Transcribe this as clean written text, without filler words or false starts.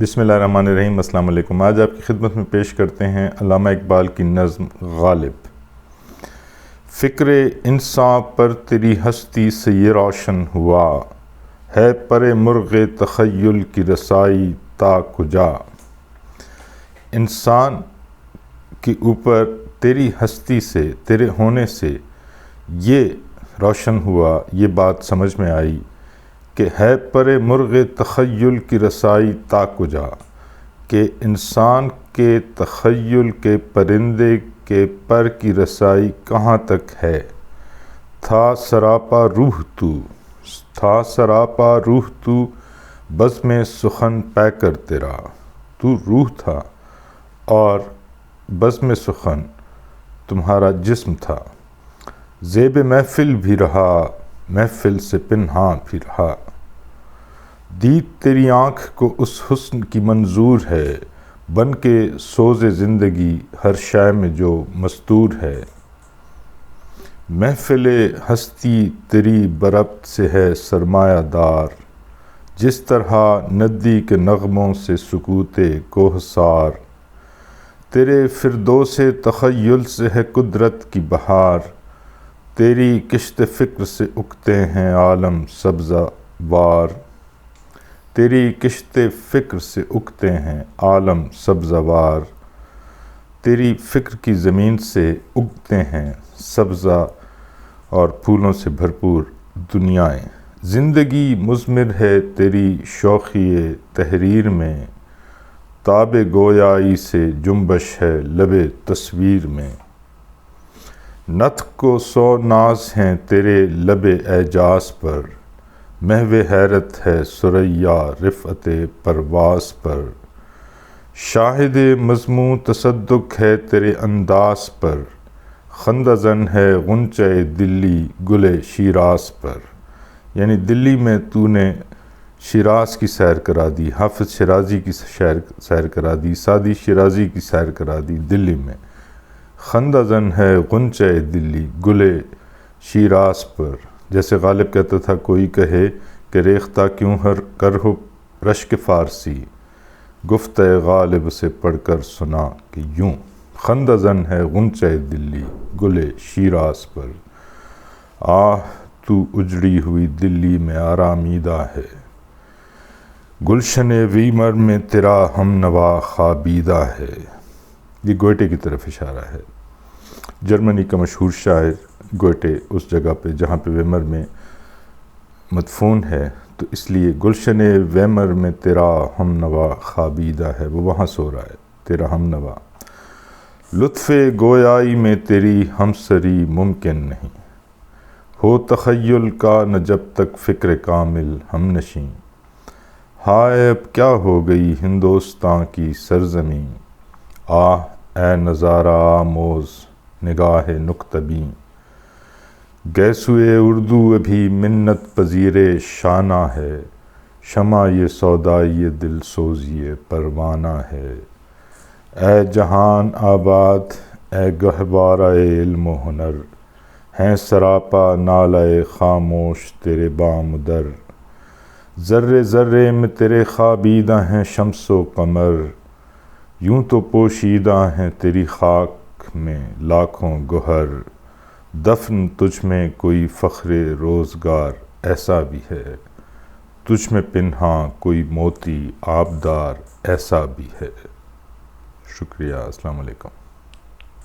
بسم اللہ الرحمن الرحیم۔ السلام علیکم۔ آج آپ کی خدمت میں پیش کرتے ہیں علامہ اقبال کی نظم غالب۔ فکر انسان پر تیری ہستی سے یہ روشن ہوا، ہے پر مرغ تخیل کی رسائی تا کجا۔ انسان کے اوپر تیری ہستی سے، تیرے ہونے سے یہ روشن ہوا، یہ بات سمجھ میں آئی کہ ہے پر مرغ تخیل کی رسائی تا کجا، کہ انسان کے تخیل کے پرندے کے پر کی رسائی کہاں تک ہے۔ تھا سراپا روح تو، تھا سراپا روح تو، بزم سخن پے کر تیرا۔ تو روح تھا اور بزم سخن تمہارا جسم تھا۔ زیب محفل بھی رہا، محفل سے پنہاں بھی رہا۔ دید تیری آنکھ کو اس حسن کی منظور ہے، بن کے سوز زندگی ہر شے میں جو مستور ہے۔ محفل ہستی تیری بربط سے ہے سرمایہ دار، جس طرح ندی کے نغموں سے سکوت کوہسار۔ تیرے فردوس تخیل سے ہے قدرت کی بہار، تیری کشت فکر سے اگتے ہیں عالم سبزہ وار۔ تیری کشت فکر سے اگتے ہیں عالم سبزہ وار، تیری فکر کی زمین سے اگتے ہیں سبزہ اور پھولوں سے بھرپور دنیائیں۔ زندگی مضمر ہے تیری شوخی تحریر میں، تاب گویائی سے جنبش ہے لب تصویر میں۔ نطق کو سو ناز ہیں تیرے لب اعجاز پر، محو حیرت ہے ثریا رفعت پرواز پر۔ شاہد مضموں تصدق ہے تیرے انداز پر، خندہ زن ہے غنچہ دلی گل شیراز پر۔ یعنی دلی میں تو نے شیراز کی سیر کرا دی، حافظ شیرازی کی سیر کرا دی، سعدی شیرازی کی سیر کرا دی دلی میں۔ خندہ زن ہے غنچہ دلی گل شیراز پر۔ جیسے غالب کہتا تھا، کوئی کہے کہ ریختہ کیوں کر ہو رشک فارسی، گفتہ غالب سے پڑھ کر سنا کہ یوں۔ خندہ زن ہے غنچہ دلی گل شیراز پر، آہ تو اجڑی ہوئی دلی میں آرامیدہ ہے، گلشن ویمر میں تیرا ہم نوا خوابیدہ ہے۔ یہ گوئٹے کی طرف اشارہ ہے۔ جرمنی کا مشہور شاعر گوئٹے اس جگہ پہ جہاں پہ ویمر میں مدفون ہے، تو اس لیے گلشن ویمر میں تیرا ہم نوا خوابیدہ ہے، وہ وہاں سو رہا ہے تیرا ہم نوا۔ لطف گویائی میں تیری ہمسری ممکن نہیں، ہو تخیل کا نہ جب تک فکر کامل ہم نشیں۔ ہائے اب کیا ہو گئی ہندوستاں کی سرزمین، آہ اے نظارہ آموز نگاہ نکتہ بین۔ گیسوئے اردو ابھی منت پذیر شانہ ہے، شمع یہ سودائی دل سوزی پروانہ ہے۔ اے جہان آباد اے گہوارہ علم و ہنر، ہیں سراپا نالہ خاموش تیرے بام در۔ ذرے ذرے میں تیرے خوابیدہ ہیں شمس و قمر، یوں تو پوشیدہ ہیں تیری خاک میں لاکھوں گوہر۔ دفن تجھ میں کوئی فخر روزگار ایسا بھی ہے، تجھ میں پنہاں کوئی موتی آبدار ایسا بھی ہے۔ شکریہ۔ السلام علیکم۔